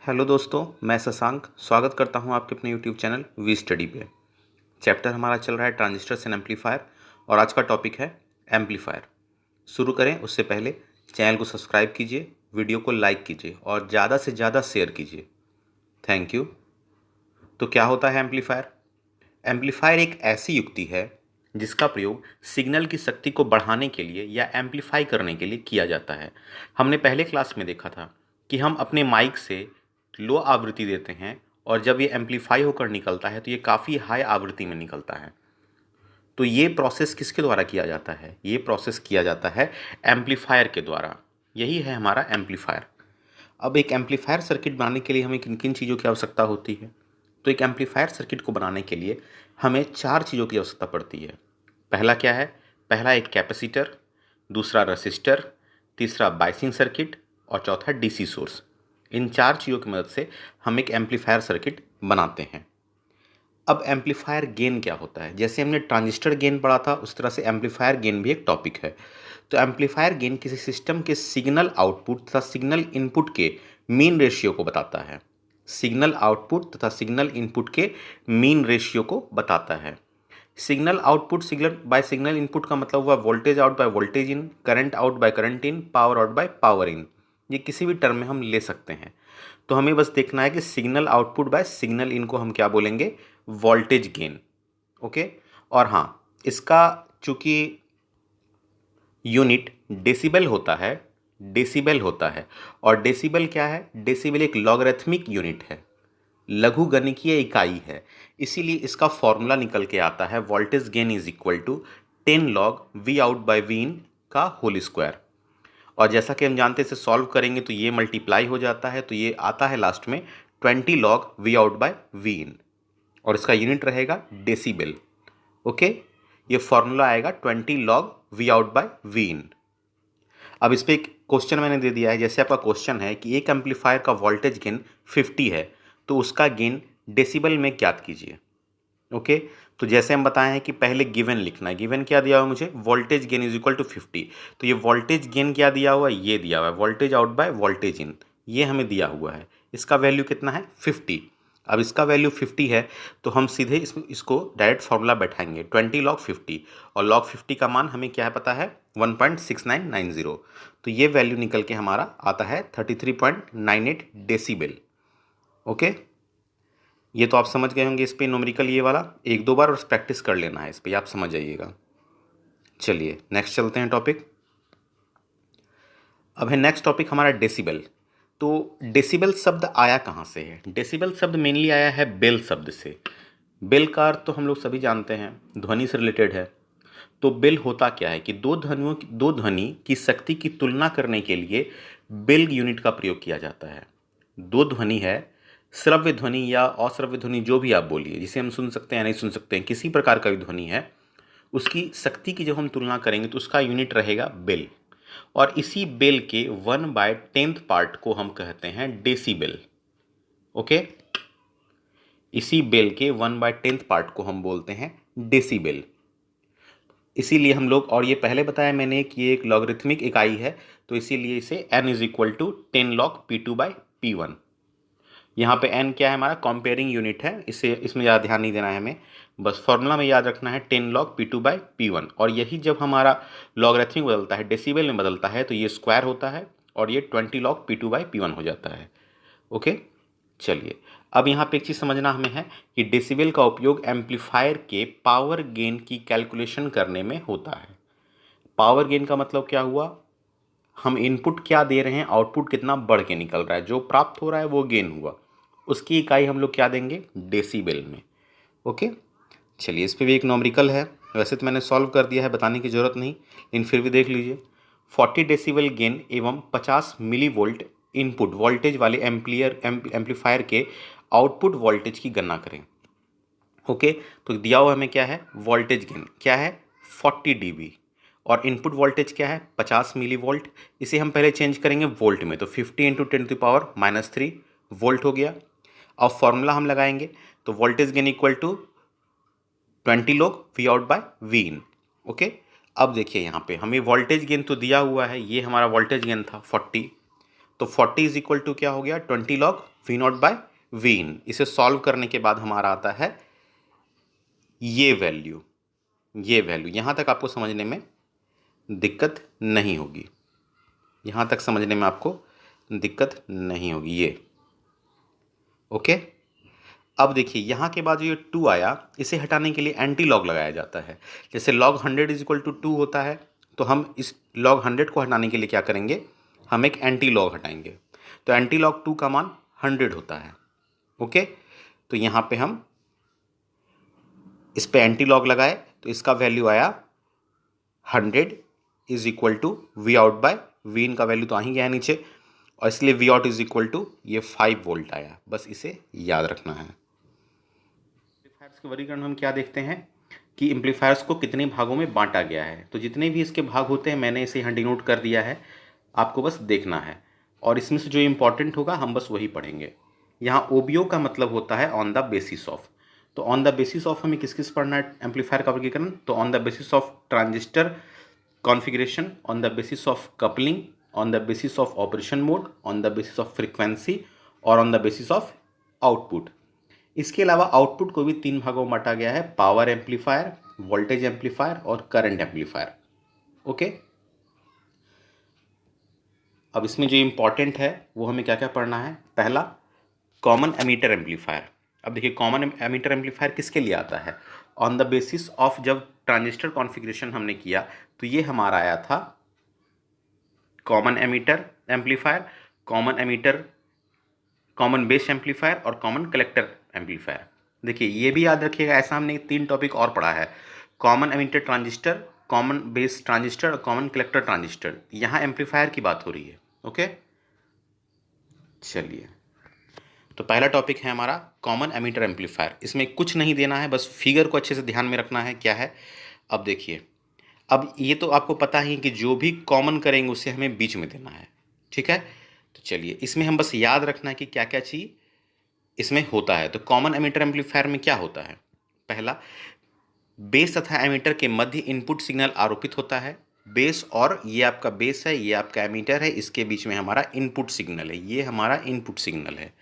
Hello दोस्तों, मैं शशांक स्वागत करता हूं आपके अपने यूट्यूब चैनल वी स्टडी पे। चैप्टर हमारा चल रहा है ट्रांजिस्टर्स एंड एम्पलीफायर और आज का टॉपिक है एम्पलीफायर। शुरू करें उससे पहले चैनल को सब्सक्राइब कीजिए, वीडियो को लाइक कीजिए और ज़्यादा से ज़्यादा शेयर कीजिए। Thank you. तो क्या होता है एम्पलीफायर? एम्पलीफायर एक ऐसी युक्ति है जिसका प्रयोग सिग्नल की शक्ति को बढ़ाने के लिए या एम्पलीफाई करने के लिए किया जाता है। हमने पहले क्लास में देखा था कि हम अपने माइक से लो आवृत्ति देते हैं और जब ये एम्पलीफाई होकर निकलता है तो ये काफ़ी हाई आवृत्ति में निकलता है। तो ये प्रोसेस किसके द्वारा किया जाता है? ये प्रोसेस किया जाता है एम्पलीफायर के द्वारा। यही है हमारा एम्पलीफायर। अब एक एम्पलीफायर सर्किट बनाने के लिए हमें किन किन चीज़ों की आवश्यकता होती है? तो एक एम्पलीफायर सर्किट को बनाने के लिए हमें 4 चीज़ों की आवश्यकता पड़ती है। पहला क्या है? पहला एक कैपेसिटर, दूसरा रेसिस्टर, तीसरा बायसिंग सर्किट और चौथा डीसी सोर्स। इन 4 चीज़ों की मदद से हम एक एम्पलीफायर सर्किट बनाते हैं। अब एम्पलीफायर गेन क्या होता है? जैसे हमने ट्रांजिस्टर गेन पढ़ा था उस तरह से एम्पलीफायर गेन भी एक टॉपिक है। तो एम्पलीफायर गेन किसी सिस्टम के सिग्नल आउटपुट तथा सिग्नल इनपुट के मीन रेशियो को बताता है। सिग्नल आउटपुट तथा सिग्नल इनपुट के मीन रेशियो को बताता है। Signal output signal by signal input का मतलब हुआ voltage out by voltage in, current out by current in, power out by power in. ये किसी भी टर्म में हम ले सकते हैं। तो हमें बस देखना है कि सिग्नल आउटपुट बाय सिग्नल इन को हम क्या बोलेंगे? Voltage gain. ओके। और हाँ, इसका चूंकि यूनिट डेसिबल होता है, और डेसिबल क्या है? डेसिबल एक लॉगरिथमिक यूनिट है, लघुगणकीय इकाई है। इसीलिए इसका फॉर्मूला निकल के आता है voltage gain is equal to 10 log V out by V in का होल स्क्वायर। और जैसा कि हम जानते हैं इसे सॉल्व करेंगे तो ये मल्टीप्लाई हो जाता है, तो ये आता है लास्ट में 20 log V out by V in और इसका यूनिट रहेगा डेसिबल। ओके, ये फॉर्मूला आएगा 20 log V out by V in. अब इस पर एक क्वेश्चन मैंने दे दिया है। जैसे आपका क्वेश्चन है कि एक एम्पलीफायर का वोल्टेज गेन 50 है तो उसका गेन डेसिबल में ज्ञात कीजिए। ओके, तो जैसे हम बताए हैं कि पहले गिवन लिखना है। गिवन क्या दिया हुआ मुझे? Voltage gain is equal to 50। तो ये वोल्टेज गेन क्या दिया हुआ है? ये दिया हुआ है वोल्टेज आउट बाय वोल्टेज इन, ये हमें दिया हुआ है। इसका वैल्यू कितना है? 50। अब इसका वैल्यू 50 है तो हम सीधे इसको डायरेक्ट फार्मूला बैठाएंगे 20 लॉग 50 और लॉग 50 का मान हमें क्या है पता है? 1.6990। तो ये वैल्यू निकल के हमारा आता है 33.98 डेसिबल। ओके, ये तो आप समझ गए होंगे। इस पे न्यूमेरिकल ये वाला एक दो बार और प्रैक्टिस कर लेना है, इस पे आप समझ जाइएगा। चलिए नेक्स्ट चलते हैं टॉपिक। अब है नेक्स्ट टॉपिक हमारा डेसिबल। तो डेसिबल शब्द आया कहाँ से है? डेसिबल शब्द मेनली आया है बेल शब्द से। बेल का अर्थ तो हम लोग सभी जानते हैं, ध्वनि से रिलेटेड है। तो बेल होता क्या है कि दो ध्वनि की शक्ति की तुलना करने के लिए बेल यूनिट का प्रयोग किया जाता है। दो ध्वनि है, श्रव्य ध्वनि या अश्रव्य ध्वनि जो भी आप बोलिए, जिसे हम सुन सकते हैं या नहीं सुन सकते हैं, किसी प्रकार का भी ध्वनि है, उसकी शक्ति की जब हम तुलना करेंगे तो उसका यूनिट रहेगा बेल। और इसी बेल के 1/10 पार्ट को हम कहते हैं डेसिबल। ओके, इसी बेल के 1/10 पार्ट को हम बोलते हैं डेसिबल। इसीलिए हम लोग, और ये पहले बताया मैंने कि ये एक लॉगरिथमिक इकाई है, तो इसीलिए इसे n is equal to 10 log P2 by P1। यहाँ पे n क्या है? हमारा कंपेयरिंग यूनिट है, इसे इसमें ज़्यादा ध्यान नहीं देना है हमें, बस फॉर्मूला में याद रखना है 10 लॉग P2 बाई P1। और यही जब हमारा लॉगरिथमिक बदलता है, डेसिबल में बदलता है, तो ये स्क्वायर होता है और ये 20 लॉग P2 बाई P1 हो जाता है। ओके, चलिए अब यहाँ पे एक चीज़ समझना हमें है कि डेसिबल का उपयोग एम्पलीफायर के पावर गेन की कैलकुलेशन करने में होता है। पावर गेन का मतलब क्या हुआ? हम इनपुट क्या दे रहे हैं, आउटपुट कितना बढ़ के निकल रहा है, जो प्राप्त हो रहा है वो गेन हुआ। उसकी इकाई हम लोग क्या देंगे? डेसिबल में। ओके, चलिए इस पे भी एक न्यूमेरिकल है। वैसे तो मैंने सॉल्व कर दिया है, बताने की ज़रूरत नहीं, लेकिन फिर भी देख लीजिए। 40 डेसिबल गेन एवं 50 मिली वोल्ट इनपुट वोल्टेज वाले एम्पलीफायर के आउटपुट वोल्टेज की गणना करें। ओके, तो दिया हुआ हमें क्या है? वोल्टेज गेन क्या है? 40 dB और इनपुट वोल्टेज क्या है? 50 मिली वोल्ट। इसे हम पहले चेंज करेंगे वोल्ट में, तो 50 इंटू 10⁻³ वोल्ट हो गया। अब फॉर्मूला हम लगाएंगे तो voltage gain equal to 20 log V out by V in. Okay, अब देखिए यहाँ पे हमें वोल्टेज गेन तो दिया हुआ है, ये हमारा वोल्टेज गेन था 40। तो 40 इज इक्वल टू क्या हो गया, 20 log V not by V in. इसे सॉल्व करने के बाद हमारा आता है ये वैल्यू। यहाँ तक आपको समझने में दिक्कत नहीं होगी, यहाँ तक समझने में आपको दिक्कत नहीं होगी ये। ओके, अब देखिए यहाँ के बाद जो ये 2 आया, इसे हटाने के लिए एंटी लॉग लगाया जाता है। जैसे लॉग 100 इज इक्वल टू 2 होता है, तो हम इस लॉग 100 को हटाने के लिए क्या करेंगे, हम एक एंटी लॉग हटाएंगे। तो एंटी लॉग 2 का मान 100 होता है। ओके, तो यहाँ पे हम इस पे एंटी लॉग लगाए तो इसका वैल्यू आया 100 is equal to V out by V in का वैल्यू तो आ ही गया है नीचे, और इसलिए V out is equal to ये 5 वोल्ट आया। बस इसे याद रखना है। एम्पलीफायर्स के वर्गीकरण हम क्या देखते हैं कि एम्पलीफायर्स को कितने भागों में बांटा गया है। तो जितने भी इसके भाग होते हैं मैंने इसे यहाँ डिनोट कर दिया है, आपको बस देखना है, और इसमें से जो इम्पॉर्टेंट होगा हम बस वही पढ़ेंगे। यहाँ ओबीओ का मतलब होता है ऑन द बेसिस ऑफ। तो ऑन द बेसिस ऑफ हमें किस किस पढ़ना है एम्पलीफायर का वर्गीकरण, तो on the basis of transistor configuration, on the basis of coupling, on the basis of operation mode, on the basis of frequency और on the basis of output. इसके अलावा आउटपुट को भी 3 भागों में बांटा गया है, पावर एम्पलीफायर, वोल्टेज एम्पलीफायर और करंट एम्पलीफायर। ओके, अब इसमें जो इम्पॉर्टेंट है वो हमें क्या क्या पढ़ना है। पहला, कॉमन एमीटर एम्पलीफायर। अब देखिए कॉमन एमीटर एम्पलीफायर किसके लिए आता है, ऑन द बेसिस ऑफ जब ट्रांजिस्टर कॉन्फ़िगरेशन हमने किया तो ये हमारा आया था common ammeter amplifier, common ammeter, common base amplifier और कॉमन कलेक्टर एम्पलीफायर। देखिए ये भी याद रखिएगा, ऐसा हमने 3 टॉपिक और पढ़ा है, common ammeter transistor, common base transistor और कॉमन कलेक्टर ट्रांजिस्टर। यहाँ एम्पलीफायर की बात हो रही है। ओके, चलिए, तो पहला टॉपिक है हमारा कॉमन एमीटर एम्पलीफायर। इसमें कुछ नहीं देना है, बस फिगर को अच्छे से ध्यान में रखना है क्या है। अब देखिए, अब ये तो आपको पता ही कि जो भी कॉमन करेंगे उसे हमें बीच में देना है, ठीक है। तो चलिए इसमें हम बस याद रखना है कि क्या क्या चीज़ इसमें होता है। तो कॉमन एमीटर एम्पलीफायर में क्या होता है, पहला, बेस तथा एमीटर के मध्य इनपुट सिग्नल आरोपित होता है। बेस, और ये आपका बेस है, ये आपका एमीटर है, इसके बीच में हमारा इनपुट सिग्नल है, ये हमारा इनपुट सिग्नल है।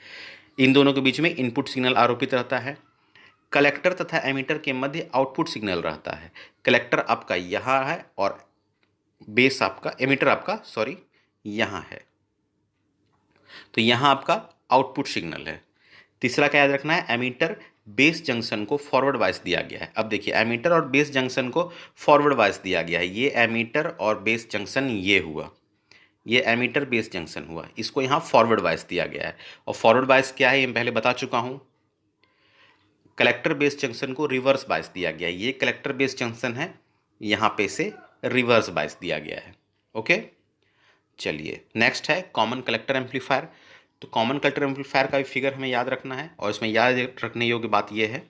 इन दोनों के बीच में इनपुट सिग्नल आरोपित रहता है। कलेक्टर तथा एमीटर के मध्य आउटपुट सिग्नल रहता है। कलेक्टर आपका यहाँ है और बेस आपका, एमीटर आपका सॉरी यहाँ है, तो यहाँ आपका आउटपुट सिग्नल है। तीसरा क्या याद रखना है, एमीटर बेस जंक्शन को फॉरवर्ड वाइस दिया गया है। अब देखिए एमीटर और बेस जंक्शन को फॉरवर्ड वाइस दिया गया है, ये एमीटर और बेस जंक्शन ये हुआ, ये एमीटर बेस जंक्शन हुआ, इसको यहाँ फॉरवर्ड वाइस दिया गया है। और फॉरवर्ड वाइस क्या है ये पहले बता चुका हूँ। कलेक्टर बेस जंक्शन को रिवर्स बायस दिया गया है, ये कलेक्टर बेस जंक्शन है, यहाँ पे से रिवर्स बायस दिया गया है। ओके, चलिए नेक्स्ट है कॉमन कलेक्टर एम्पलीफायर। तो कॉमन कलेक्टर एम्पलीफायर का भी फिगर हमें याद रखना है, और इसमें याद रखने योग्य बात यह है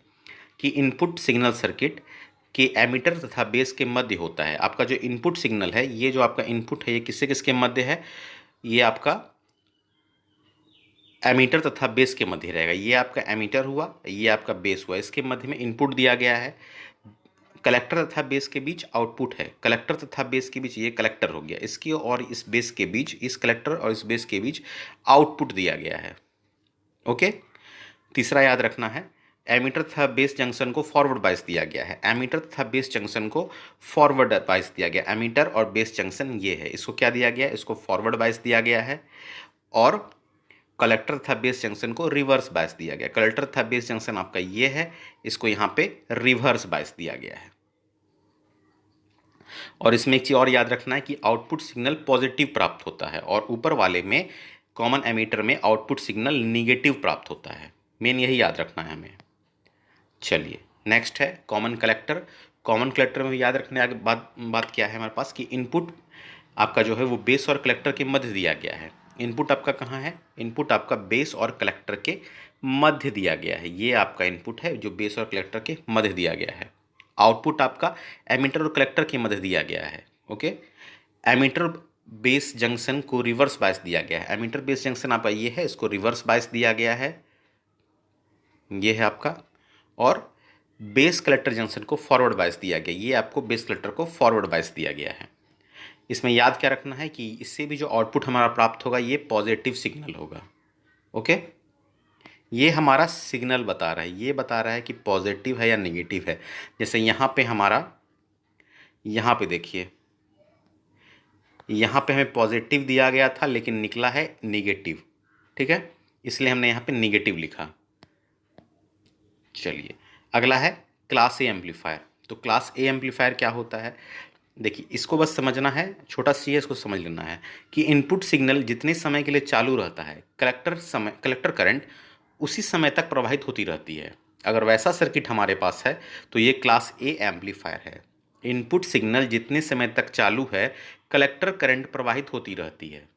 कि इनपुट सिग्नल सर्किट के एमीटर तथा बेस के मध्य होता है। आपका जो इनपुट सिग्नल है, ये जो आपका इनपुट है, ये किससे किसके मध्य है, ये आपका एमीटर तथा बेस के मध्य रहेगा। ये आपका एमीटर हुआ, ये आपका बेस हुआ, इसके मध्य में इनपुट दिया गया है। कलेक्टर तथा बेस के बीच आउटपुट है, कलेक्टर तथा बेस के बीच ये कलेक्टर हो गया, इसकी और इस बेस के बीच, इस कलेक्टर और इस बेस के बीच आउटपुट दिया गया है। ओके, तीसरा याद रखना है, एमीटर तथा बेस जंक्शन को फॉरवर्ड बायस दिया गया है। एमीटर तथा बेस जंक्शन को फॉरवर्ड बायस दिया गया, एमीटर और बेस जंक्शन ये है, इसको क्या दिया गया, इसको फॉरवर्ड बायस दिया गया है। और कलेक्टर तथा बेस जंक्शन को रिवर्स बायस दिया गया, कलेक्टर तथा बेस जंक्शन आपका ये है, इसको यहाँ पे रिवर्स बायस दिया गया है। और इसमें एक चीज़ और याद रखना है कि आउटपुट सिग्नल पॉजिटिव प्राप्त होता है, और ऊपर वाले में कॉमन एमीटर में आउटपुट सिग्नल निगेटिव प्राप्त होता है। मेन यही याद रखना है हमें। चलिए नेक्स्ट है कॉमन कलेक्टर। कॉमन कलेक्टर में याद रखने की बात क्या है हमारे पास कि इनपुट आपका जो है वो बेस और कलेक्टर के मध्य दिया गया है। इनपुट आपका कहाँ है, इनपुट आपका बेस और कलेक्टर के मध्य दिया गया है, ये आपका इनपुट है जो बेस और कलेक्टर के मध्य दिया गया है। आउटपुट आपका एमीटर और कलेक्टर के मध्य दिया गया है। ओके, एमीटर बेस जंक्शन को रिवर्स बायस दिया गया है, एमीटर बेस जंक्शन आपका ये है, इसको रिवर्स बायस दिया गया है, ये है आपका। और बेस कलेक्टर जंक्शन को फॉरवर्ड बायस दिया गया, ये आपको बेस कलेक्टर को फॉरवर्ड बायस दिया गया है। इसमें याद क्या रखना है कि इससे भी जो आउटपुट हमारा प्राप्त होगा ये पॉजिटिव सिग्नल होगा। ओके, ये हमारा सिग्नल बता रहा है, ये बता रहा है कि पॉजिटिव है या नेगेटिव है। जैसे यहाँ पे हमारा, यहाँ पे देखिए, यहाँ पे हमें पॉजिटिव दिया गया था लेकिन निकला है नेगेटिव, ठीक है, इसलिए हमने यहाँ पे नेगेटिव लिखा। चलिए अगला है क्लास ए एम्पलीफायर। तो क्लास ए एम्पलीफायर क्या होता है, देखिए इसको बस समझना है, छोटा सी है, इसको समझ लेना है कि इनपुट सिग्नल जितने समय के लिए चालू रहता है, कलेक्टर करंट उसी समय तक प्रवाहित होती रहती है। अगर वैसा सर्किट हमारे पास है तो ये क्लास ए एम्पलीफायर है। इनपुट सिग्नल जितने समय तक चालू है, कलेक्टर करंट प्रवाहित होती रहती है।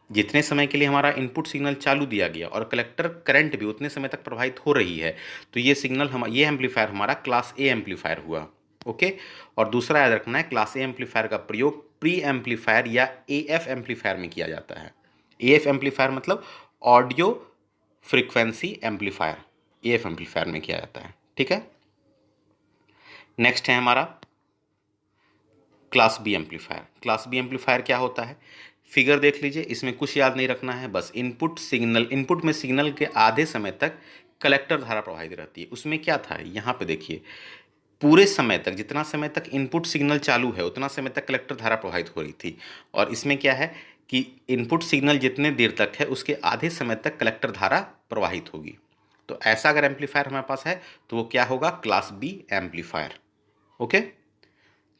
जितने समय के लिए हमारा इनपुट सिग्नल चालू दिया गया और कलेक्टर करंट भी उतने समय तक प्रवाहित हो रही है, तो ये सिग्नल ये एम्पलीफायर हमारा क्लास ए एम्पलीफायर हुआ। ओके, और दूसरा याद रखना है, क्लास ए एम्पलीफायर का प्रयोग प्री एम्पलीफायर या एएफ एम्पलीफायर में किया जाता है। एएफ एम्पलीफायर मतलब audio frequency amplifier, AF amplifier में किया जाता है। ठीक है, नेक्स्ट है हमारा class B amplifier. Class B amplifier क्या होता है, फिगर देख लीजिए, इसमें कुछ याद नहीं रखना है, बस इनपुट में सिग्नल के आधे समय तक कलेक्टर धारा प्रवाहित रहती है। उसमें क्या था, यहाँ पे देखिए, पूरे समय तक, जितना समय तक इनपुट सिग्नल चालू है उतना समय तक कलेक्टर धारा प्रवाहित हो रही थी। और इसमें क्या है कि इनपुट सिग्नल जितने देर तक है उसके आधे समय तक कलेक्टर धारा प्रवाहित होगी। तो ऐसा अगर एम्पलीफायर हमारे पास है तो वो क्या होगा, क्लास बी एम्पलीफायर। ओके,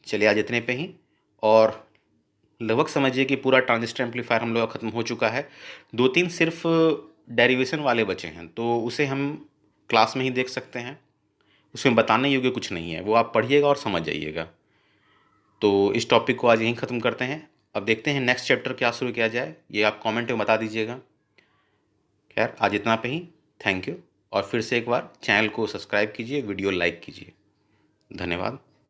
चलिए आज इतने पे ही, और लगभग समझिए कि पूरा ट्रांजिस्टर एम्पलीफायर हम लोग का ख़त्म हो चुका है। 2-3 सिर्फ डेरिवेशन वाले बचे हैं, तो उसे हम क्लास में ही देख सकते हैं, उसमें बताने योग्य कुछ नहीं है, वो आप पढ़िएगा और समझ जाइएगा। तो इस टॉपिक को आज यहीं ख़त्म करते हैं। अब देखते हैं नेक्स्ट चैप्टर क्या शुरू किया जाए, ये आप कमेंट में बता दीजिएगा। खैर आज इतना पे ही, थैंक यू। और फिर से एक बार चैनल को सब्सक्राइब कीजिए, वीडियो लाइक कीजिए। धन्यवाद।